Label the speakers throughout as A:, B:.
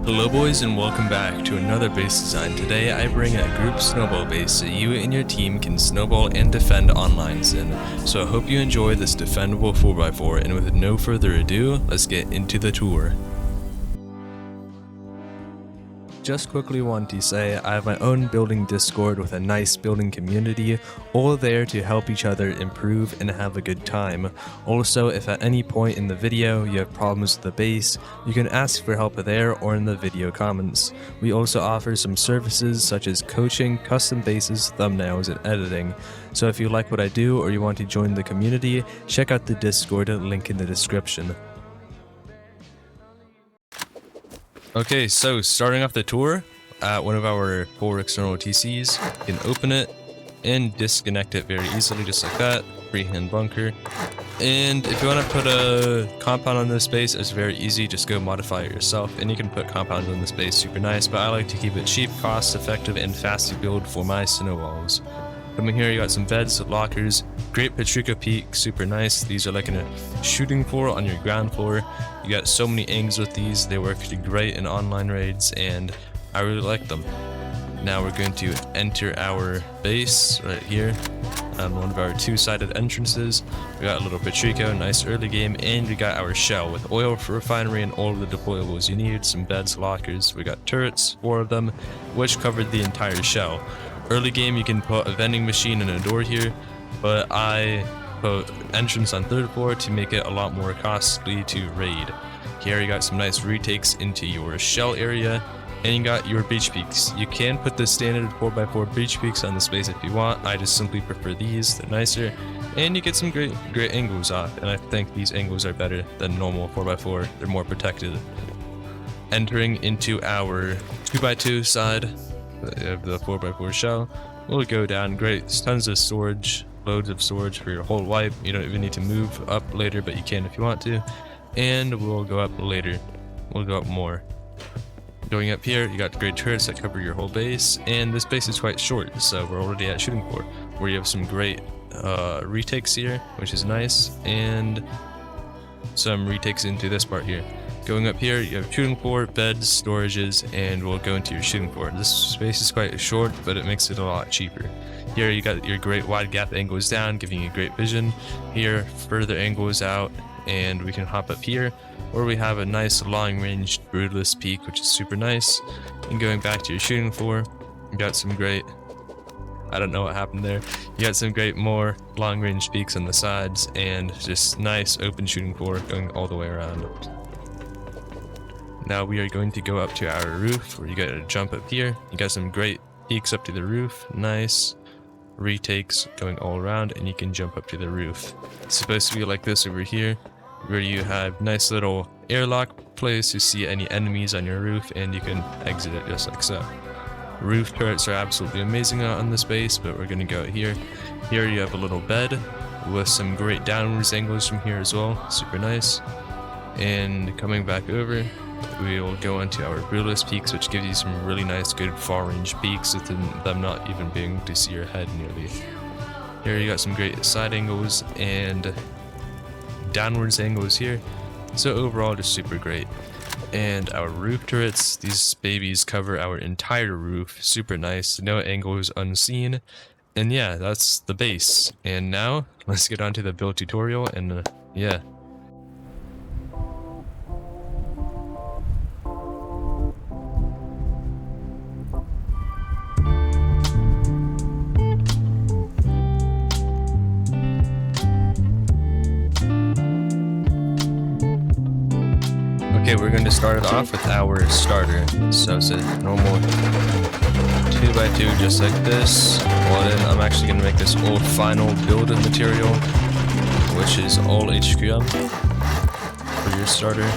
A: Hello boys and welcome back to another base design. Today I bring a group snowball base so you and your team can snowball and defend online in. So I hope you enjoy this defendable 4x4, and with no further ado, let's get into the tour. Just quickly want to say I have my own building Discord with a nice building community, all there to help each other improve and have a good time. Also, if at any point in the video you have problems with the base, you can ask for help there or in the video comments. We also offer some services such as coaching, custom bases, thumbnails, and editing. So if you like what I do or you want to join the community, check out the Discord link in the description. Okay, so starting off the tour at one of our 4 external TCs, you can open it and disconnect it very easily, just like that. Freehand bunker. And if you want to put a compound on this base, it's very easy. Just go modify it yourself, and you can put compounds on this base, super nice. But I like to keep it cheap, cost effective, and fast to build for my snowballs. Coming here, you got some beds, lockers, great 𝐓𝐡𝐞 𝐌𝐞𝐬𝐚, super nice. These are like in a shooting floor on your ground floor. You got so many angles with these, they work great in online raids, and I really like them. Now we're going to enter our base right here on one of our 2-sided entrances. We got a little 𝐓𝐴𝐶, nice early game, and we got our shell with oil for refinery and all of the deployables you need, some beds, lockers. We got turrets, 4 of them, which covered the entire shell. Early game, you can put a vending machine and a door here, but I put entrance on 3rd floor to make it a lot more costly to raid. Here you got some nice retakes into your shell area, and you got your breach peaks. You can put the standard 4x4 breach peaks on the space if you want. I just simply prefer these, they're nicer, and you get some great angles off, and I think these angles are better than normal 4x4, they're more protected. Entering into our 2x2 side of the 4x4 shell, we'll go down. Great, there's tons of storage, loads of storage for your whole wipe. You don't even need to move up later, but you can if you want to. And we'll go up later, we'll go up more. Going up here, you got great turrets that cover your whole base, and this base is quite short, so we're already at shooting floor, where you have some great retakes here, which is nice, and some retakes into this part here. Going up here, you have shooting floor, beds, storages, and we'll go into your shooting floor. This space is quite short, but it makes it a lot cheaper. Here you got your great wide gap angles down, giving you great vision. Here, further angles out, and we can hop up here, or we have a nice long-range brutalist peak, which is super nice. And going back to your shooting floor, you got some great, I don't know what happened there. You got some great more long-range peaks on the sides, and just nice open shooting floor going all the way around. Now we are going to go up to our roof, where you got to jump up here. You got some great peaks up to the roof, nice retakes going all around, and you can jump up to the roof. It's supposed to be like this over here, where you have nice little airlock place to see any enemies on your roof, and you can exit it just like so. Roof turrets are absolutely amazing on this base, but we're going to go here. Here you have a little bed with some great downwards angles from here as well, super nice. And coming back over, we will go into our brutalist peaks, which gives you some really nice, good far-range peaks with them not even being able to see your head nearly. Here you got some great side angles and downwards angles here, so overall just super great. And our roof turrets, these babies cover our entire roof, super nice, no angles unseen. And yeah, that's the base. And now let's get on to the build tutorial, and yeah. Okay, we're going to start it off with our starter. So it's a normal 2x2 just like this. Well then, I'm actually going to make this old final build material, which is all 𝐓𝐡𝐞 𝐌𝐞𝐬𝐚 for your starter.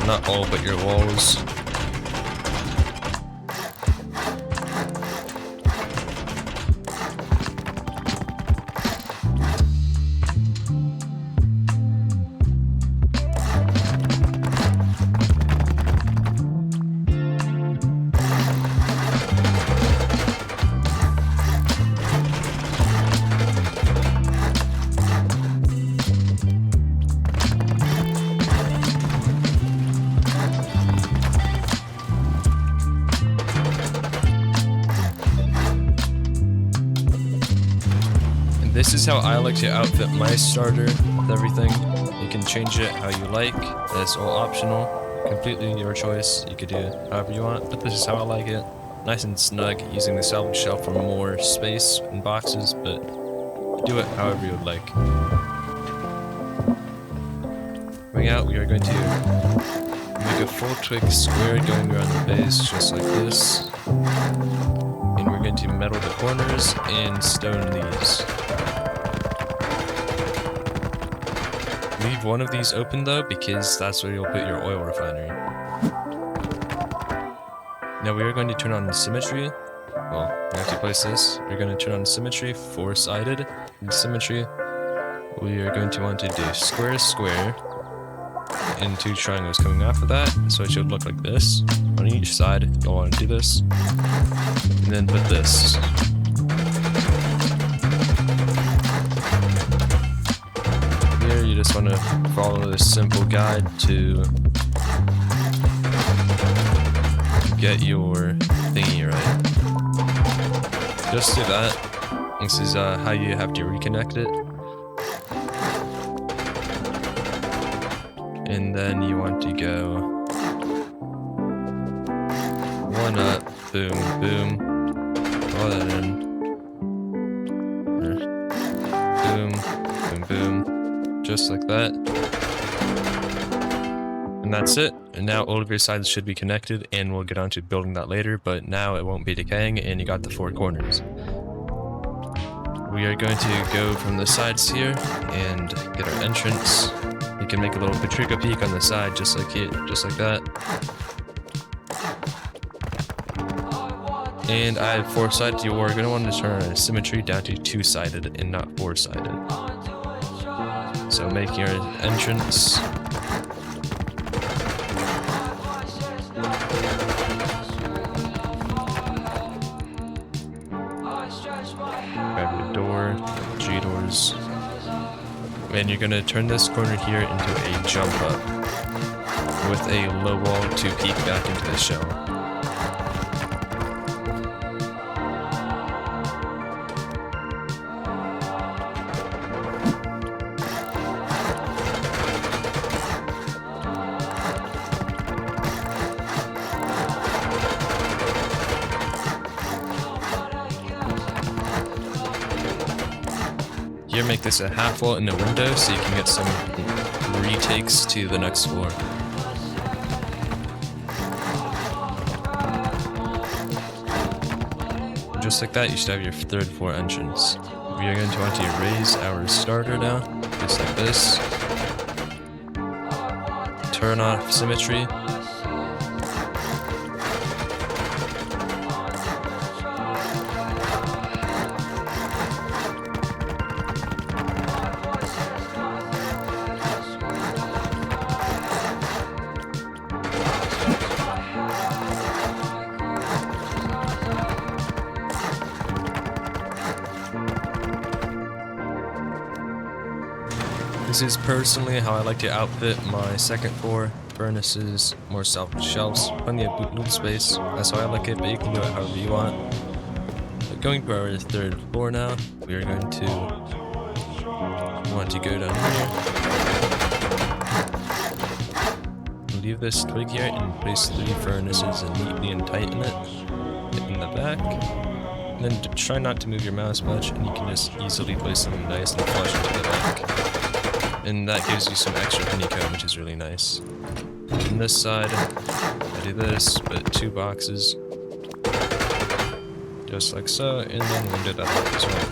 A: Not all, but your walls. This is how I like to outfit my starter with everything. You can change it how you like. That's all optional. Completely your choice. You could do it however you want, but this is how I like it. Nice and snug, using the salvage shelf for more space and boxes, but do it however you would like. Going out, we are going to make a full twig square going around the base, just like this. And we're going to metal the corners and stone these. Leave one of these open though, because that's where you'll put your oil refinery. Now we are going to turn on symmetry. Well, we have to place this. We're going to turn on symmetry, 4-sided. And symmetry, we are going to want to do square, square, and 2 triangles coming off of that. So it should look like this. On each side, you'll want to do this. And then put this. Here, you just want to follow this simple guide to get your thingy right. Just do that. This is how you have to reconnect it. And then you want to go 1 up, boom, boom, draw that in. Boom, boom, boom, just like that. And that's it. And now all of your sides should be connected, and we'll get on to building that later, but now it won't be decaying, and you got the 4 corners. We are going to go from the sides here and get our entrance. You can make a little Patrica peak on the side, just like that. And I have 4-sided. You are going to want to turn our symmetry down to 2-sided and not 4-sided. So make your entrance. Grab your door, G-doors. And you're going to turn this corner here into a jump up with a low wall to peek back into the shell. Here, make this a half wall in the window so you can get some retakes to the next floor. Just like that, you should have your 3rd floor entrance. We are going to want to raise our starter now, just like this. Turn off symmetry. This is personally how I like to outfit my 2nd floor. Furnaces, more salvage shelves, plenty of boot space. That's how I like it, but you can do it however you want. But going to our 3rd floor now, we are going to want to go down here. Leave this twig here and place 3 furnaces and neatly and tighten it in the back. And then try not to move your mouse much, and you can just easily place them nice and flush into the back. And that gives you some extra honeycomb, which is really nice. On this side, I do this, but 2 boxes. Just like so, and then we'll do that up as well.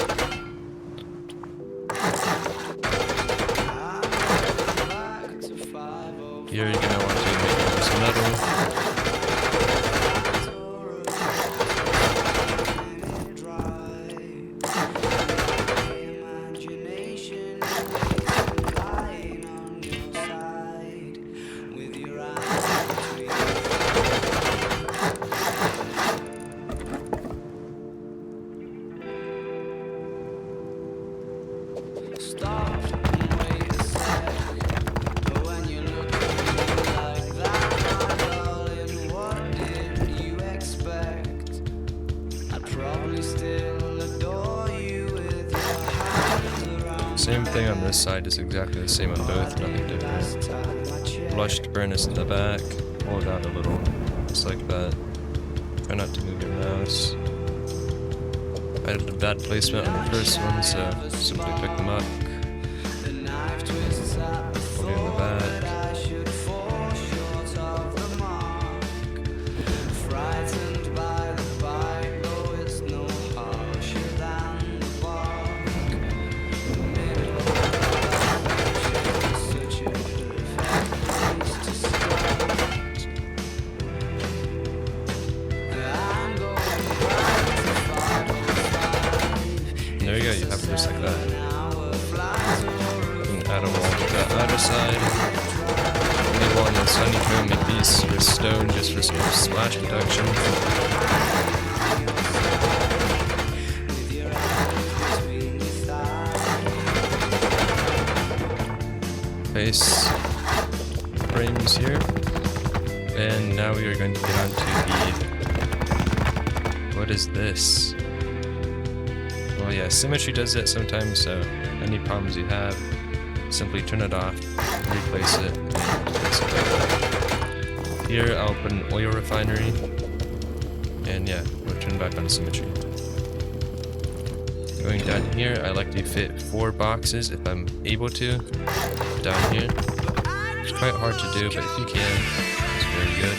A: Here you're gonna want to make this metal. Same thing on this side, is exactly the same on both, nothing different. Blushed furnace in the back, pull it out a little, just like that. Try not to move your mouse. I did a bad placement on the first one, so simply pick them up. Put it in the back. There you go, you have it just like that. You can add a wall to that other side. Maybe wall on the sun, you can make these for stone just for some splash protection. Base frames here. And now we are going to get on to the... What is this? Well, yeah, symmetry does it sometimes, so any problems you have, simply turn it off, replace it, and fix it like that. Here, I'll put an oil refinery, and yeah, we'll turn back on symmetry. Going down here, I like to fit 4 boxes if I'm able to, down here. It's quite hard to do, but if you can, it's very good.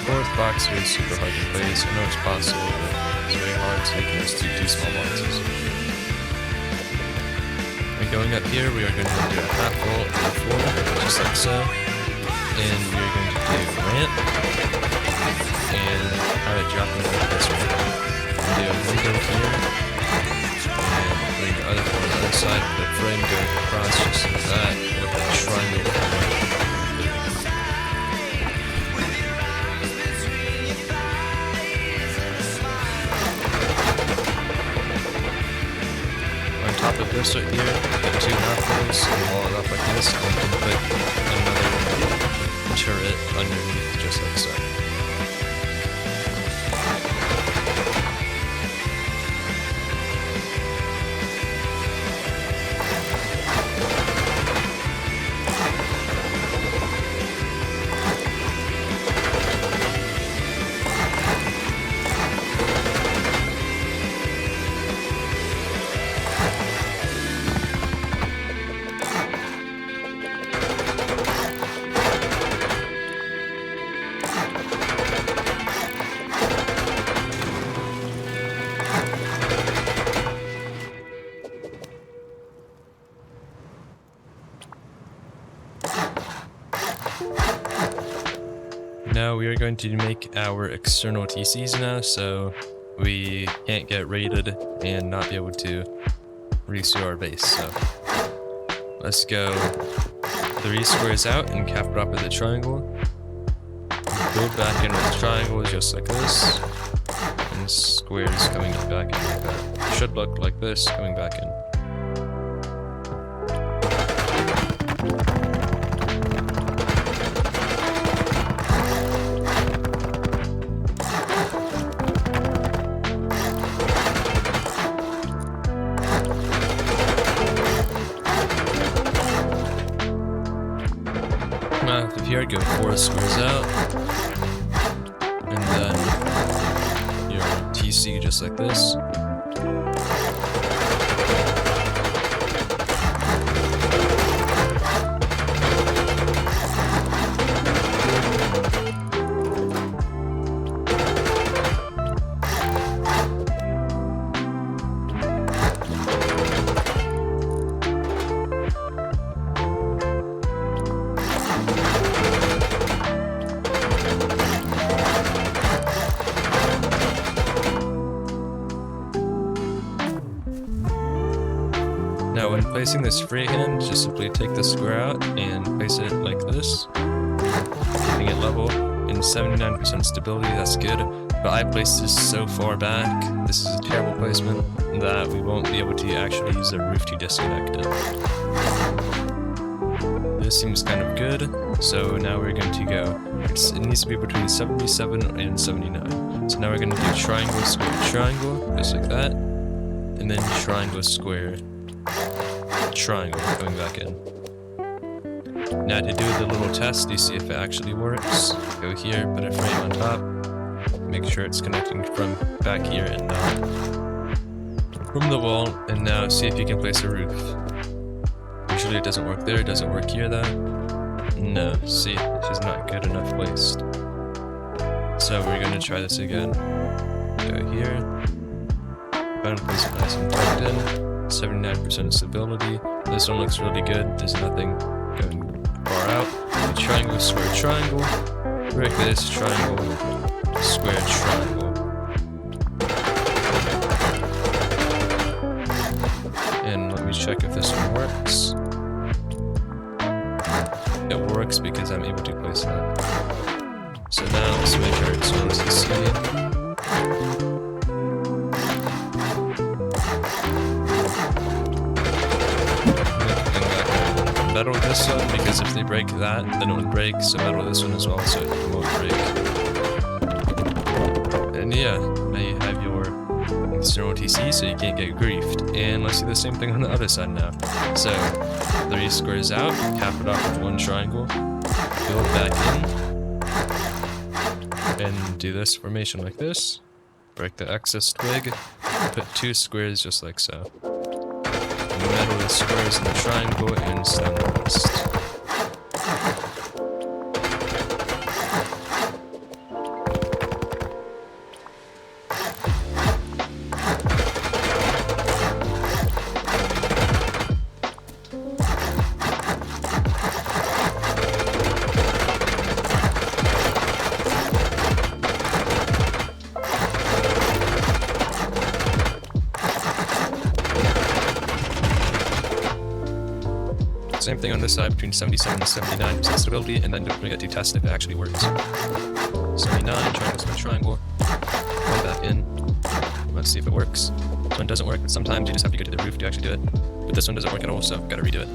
A: Fourth box here is super hard to place. I know it's possible, but it's very hard, so you can just do 2 small boxes. And going up here, we are going to do a half wall and a floor, just like so. And we are going to do a ramp, and have it dropping like this way. Do a window here, and bring the other one on the other side, the frame going across just like that, with a triangle. Top of this right here, put 2 half walls and wall it up like this, and then put another turret underneath just like so. Now we are going to make our external TCs now, so we can't get raided and not be able to resume our base. So let's go 3 squares out and cap it off with a triangle. Build back in with triangles just like this, and squares coming back in like that. It should look like this coming back in. Here, go 4 squares out, and then your TC just like this. Now when placing this freehand, just simply take the square out and place it like this, keeping it level, and 79% stability, that's good. But I placed this so far back, this is a terrible placement, that we won't be able to actually use the roof to disconnect it. this seems kind of good. So now we're going to go. It needs to be between 77 and 79. So now we're going to do triangle, square, triangle, just like that. And then triangle, square, triangle, going back in. Now to do the little test to see if it actually works, go here, put a frame on top, make sure it's connecting from back here and not from the wall, and now see if you can place a roof. Usually it doesn't work there, it doesn't work here though. No, see, this is not good enough placed. So we're going to try this again. Go here, find a place nice and tucked in, 79% stability. This one looks really good, there's nothing going far out. Triangle, square, triangle. Break this, triangle, square, triangle. And let me check if this one works. It works because I'm able to place that. So now let's make our external TC. Metal this one, because if they break that, then it would break, so metal this one as well, so it won't break. And yeah, now you have your external TC, so you can't get griefed. And let's do the same thing on the other side now. So, 3 squares out, cap it off with 1 triangle, build back in, and do this formation like this. Break the excess twig, put 2 squares just like so. Metal the squares in the triangle and stem the rest. Same thing on this side between 77 and 79% stability, and then don't forget to test if it actually works. 79, triangle, go back in. Let's see if it works. This one doesn't work, but sometimes you just have to go to the roof to actually do it. But this one doesn't work at all, so gotta redo it.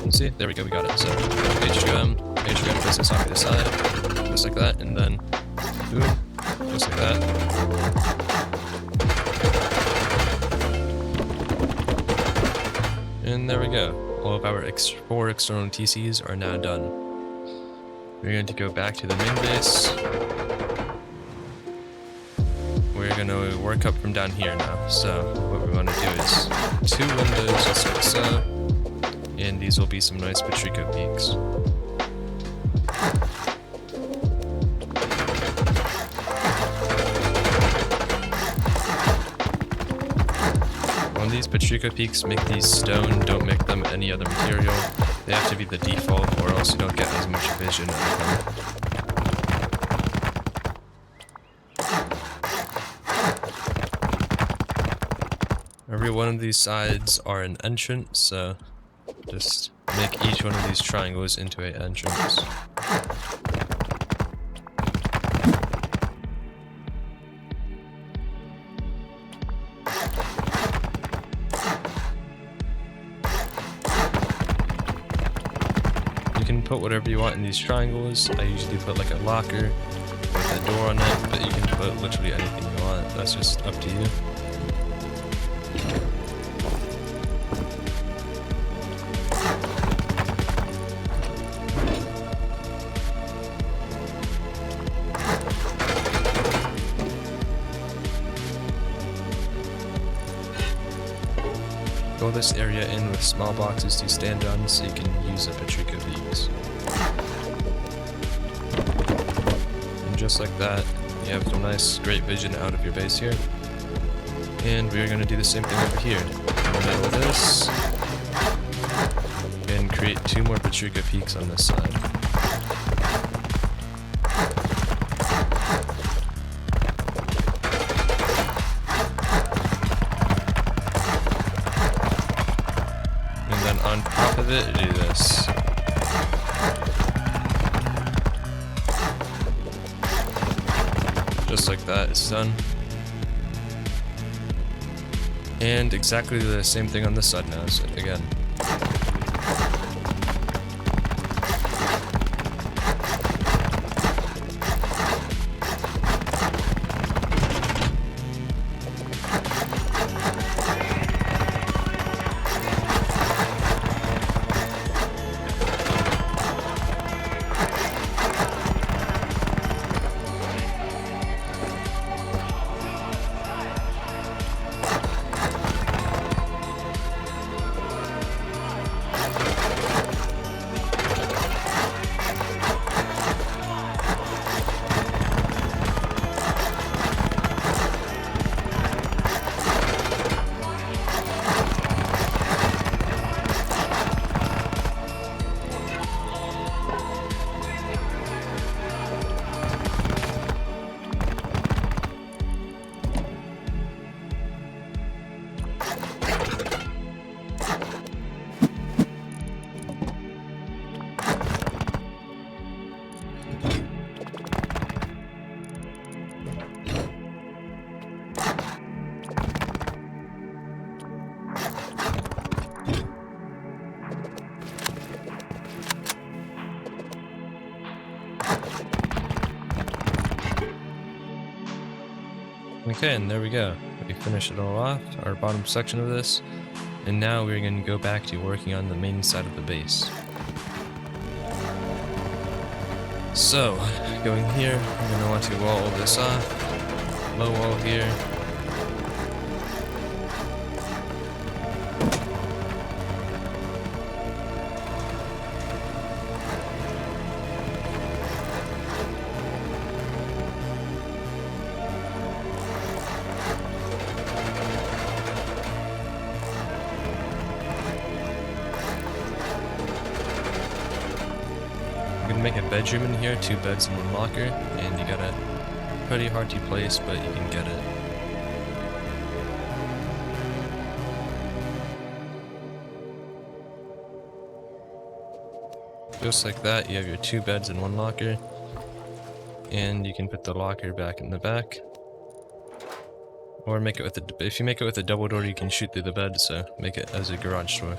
A: See, there we go, we got it. So, H2M, place this off to the side, just like that, and then, boom, just like that. And there we go. All of our 4 external TCs are now done. We're going to go back to the main base. We're going to work up from down here now. So, what we want to do is 2 windows, just like so. And these will be some nice 𝐓𝐴 peaks. When these 𝐓𝐴 peaks, make these stone, don't make them any other material. They have to be the default, or else you don't get as much vision out of them. Every one of these sides are an entrance, so just make each one of these triangles into an entrance. You can put whatever you want in these triangles. I usually put like a locker with a door on it, but you can put literally anything you want. That's just up to you. Fill this area in with small boxes to stand on so you can use the 𝐓𝐴 peaks. And just like that, you have some nice, great vision out of your base here. And we're going to do the same thing over here. Metal this, and create 2 more 𝐓𝐴 peaks on this side. of it, do this. Just like that, it's done. And exactly the same thing on this side now, so again. Okay, and there we go. We finished it all off, our bottom section of this, and now we're going to go back to working on the main side of the base. So, going here, I'm going to want to wall all this off, low wall here. Make a bedroom in here, 2 beds and 1 locker, and you got a pretty hard to place, but you can get it. Just like that, you have your 2 beds and 1 locker, and you can put the locker back in the back. Or make it with if you make it with a double door, you can shoot through the bed, so make it as a garage door.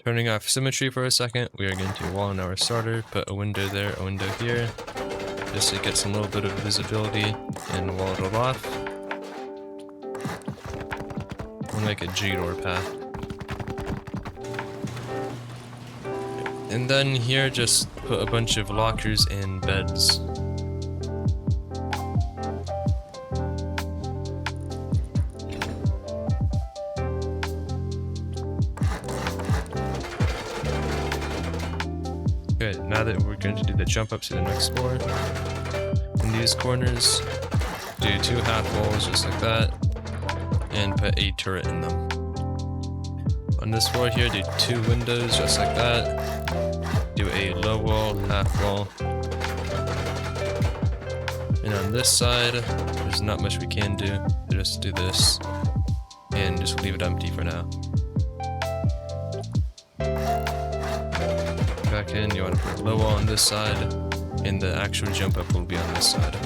A: Turning off symmetry for a second, we are going to wall in our starter, put a window there, a window here, just to get some little bit of visibility, and wall it all off. We'll make a G-door path. And then here, just put a bunch of lockers and beds. Okay, now that we're going to do the jump up to the next floor, in these corners, do 2 half walls just like that, and put a turret in them. On this floor here, do 2 windows just like that, do a low wall, half wall, and on this side, there's not much we can do, just do this, and just leave it empty for now. Back in, you want to put a low wall on this side, and the actual jump up will be on this side.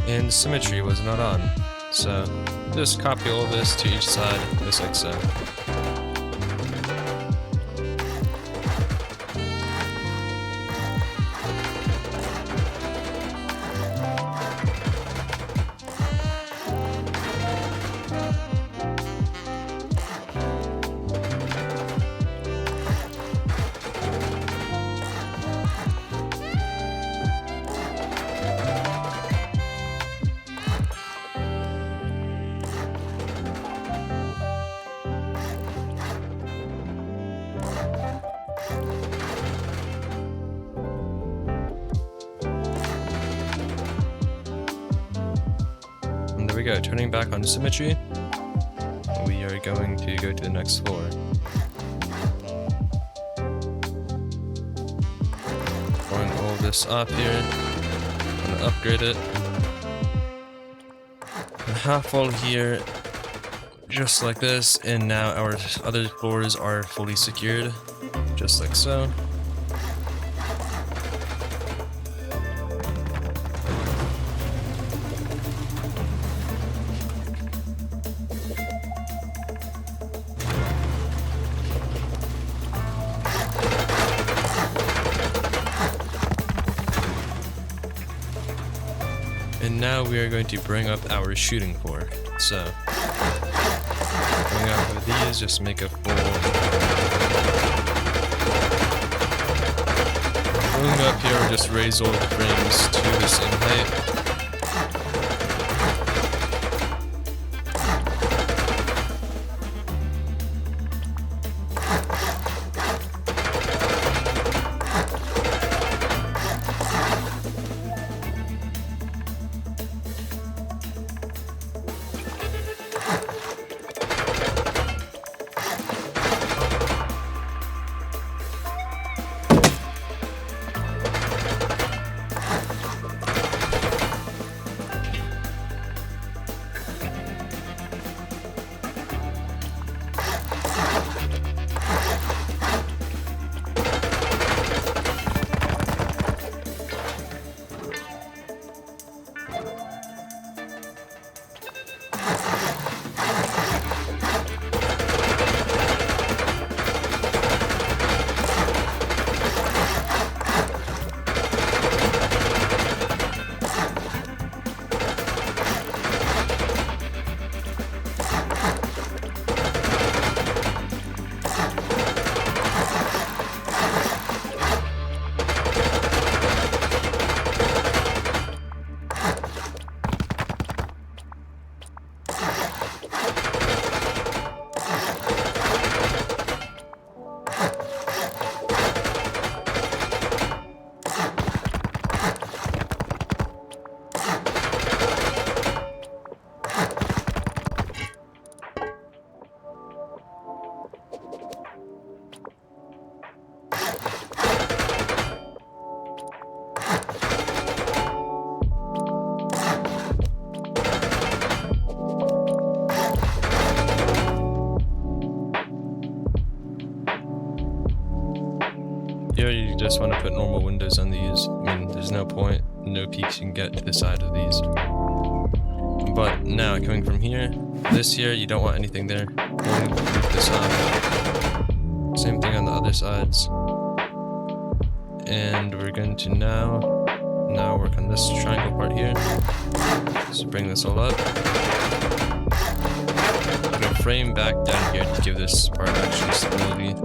A: And symmetry was not on, so just copy all of this to each side, just like so. we go, turning back on symmetry. We are going to go to the next floor. Pouring all this up here. I'm gonna upgrade it. And half wall here, just like this, and now our other floors are fully secured, just like so. And now we are going to bring up our shooting floor. So, going off of these, just make a full. Going up here, just raise all the frames to the same height. Here you just want to put normal windows on these. I mean, there's no point, no peaks you can get to the side of these. But now, coming from here, this here, you don't want anything there. Only move this up. Same thing on the other sides. And we're going to now work on this triangle part here. So bring this all up. Put a frame back down here to give this part actually stability.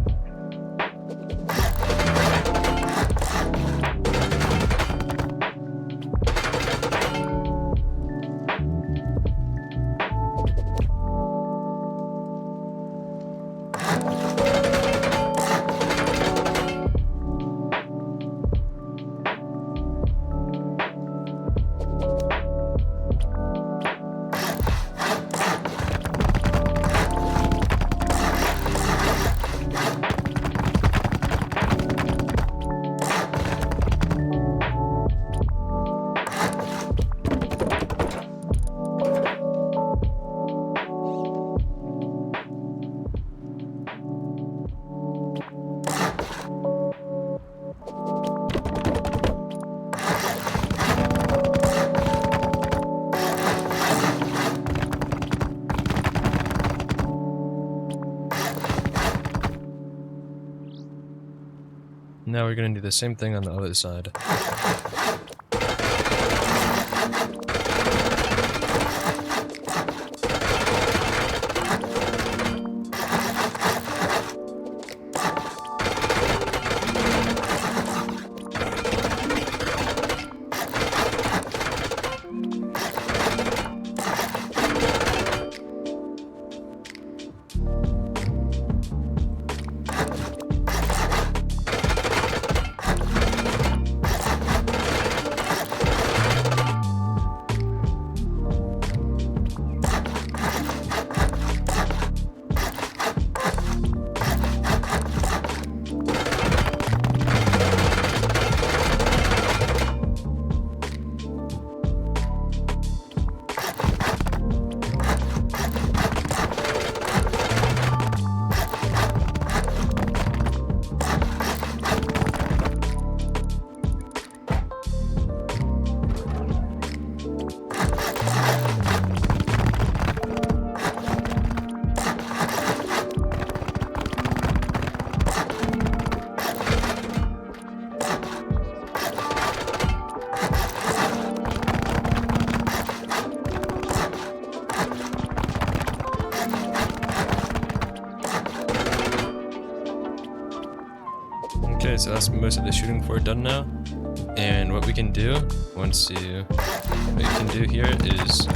A: Now we're going to do the same thing on the other side. Okay, so that's most of the shooting for done now. And what we can do, what you can do here is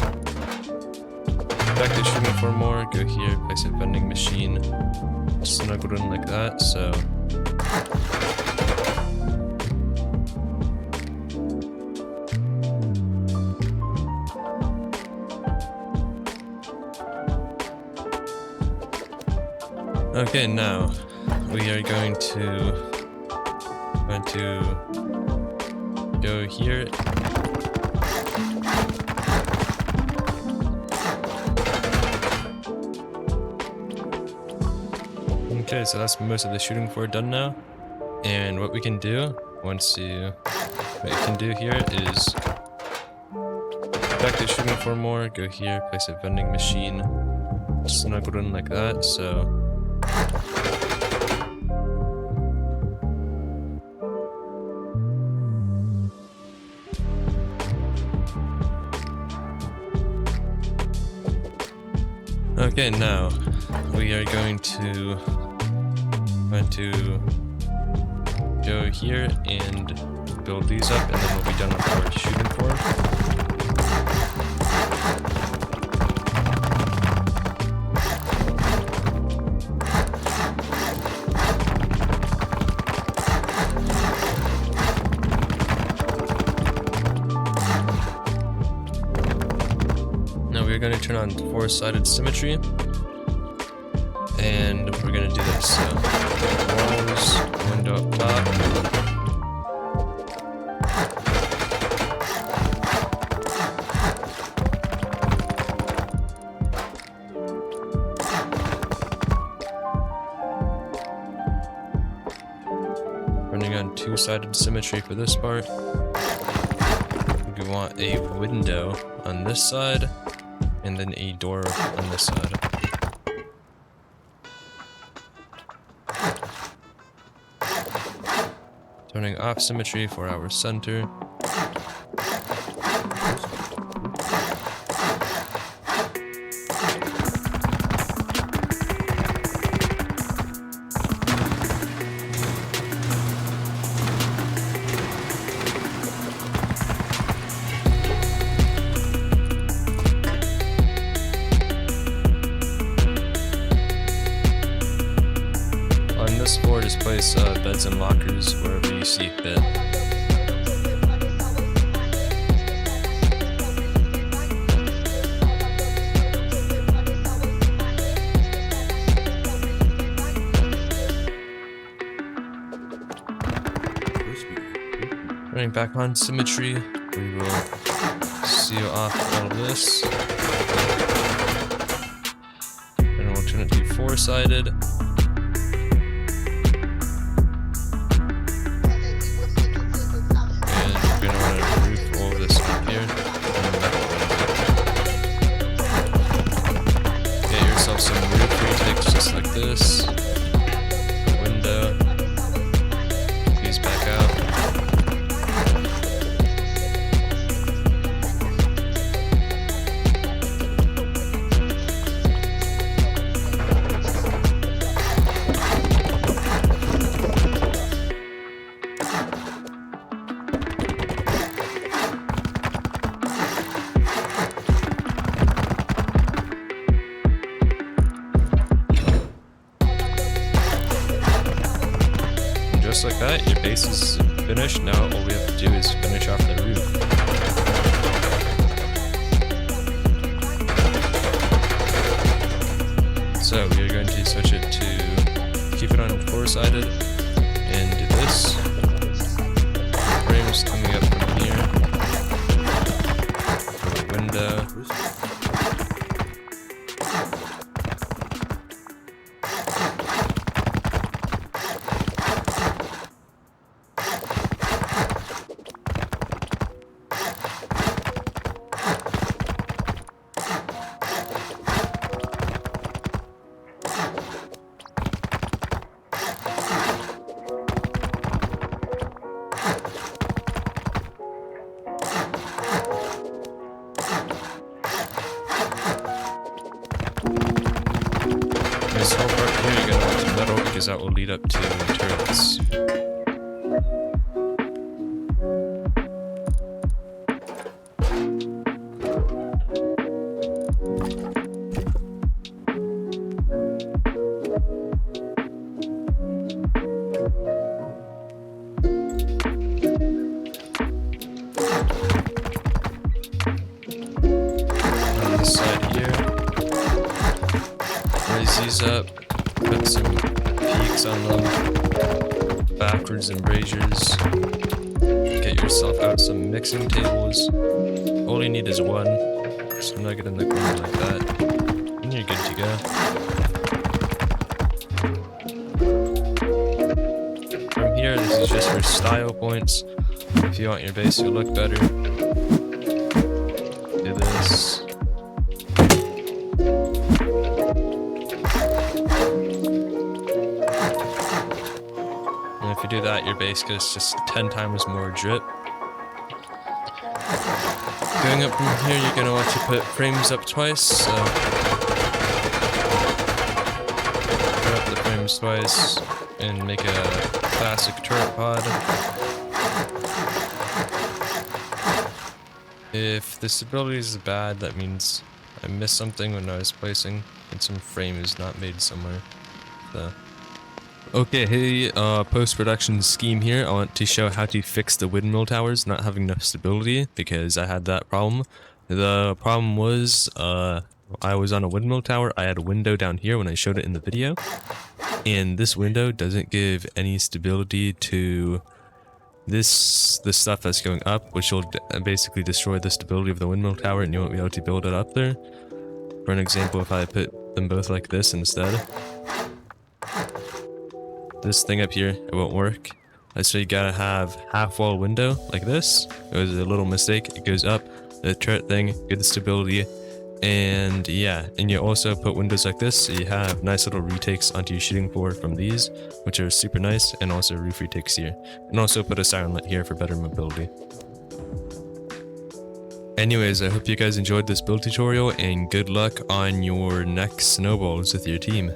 A: back to shooting for more, go here, place a vending machine, snuggled in like that, so. Okay, now we are going to go here. Okay, so that's most of the shooting for done now. And what we can do, what you can do here is back to shooting for more, go here, place a vending machine, snuggled in like that, so. Okay, now we are going to go here and build these up, and then we'll be done with our shooting form. Now we're going to turn on four-sided symmetry, and we're going to do this. So walls, window up top. Running on two-sided symmetry for this part. We want a window on this side, and then a door on this side. Turning off symmetry for our center. On this floor, just place beds and lockers wherever you see fit. Running back on symmetry, we will seal off all of this. And we'll turn it to four-sided. This window, these back out. Just like that, your base is finished. Now all we have to do is finish off the roof. So we are going to switch it to keep it on four-sided and do this. Frames coming up from here. For the window. This whole part here, you're going to want to metal because that will lead up to turrets. these up, put some peaks on them, backwards embrasures, get yourself out some mixing tables. All you need is one, just nug it in the corner like that, and you're good to go. From here, this is just for style points. If you want your base to look better, do this. And if you do that, your base gets just 10 times more drip. Going up from here, you're going to want to put frames up twice, so put up the frames twice and make a classic turret pod. If the stability is bad, that means I missed something when I was placing, and some frame is not made somewhere. So. Okay, hey, post-production Skeem here. I want to show how to fix the windmill towers not having enough stability, because I had that problem. The problem was, I was on a windmill tower. I had a window down here when I showed it in the video, and this window doesn't give any stability to the stuff that's going up, which will basically destroy the stability of the windmill tower, and you won't be able to build it up there. For an example, if I put them both like this instead, this thing up here, it won't work. So you gotta have half wall window like this. It was a little mistake. It goes up, the turret thing, good stability, and yeah. And you also put windows like this, so you have nice little retakes onto your shooting floor from these, which are super nice, and also roof retakes here. And also put a siren lit here for better mobility. Anyways, I hope you guys enjoyed this build tutorial, and good luck on your next snowballs with your team.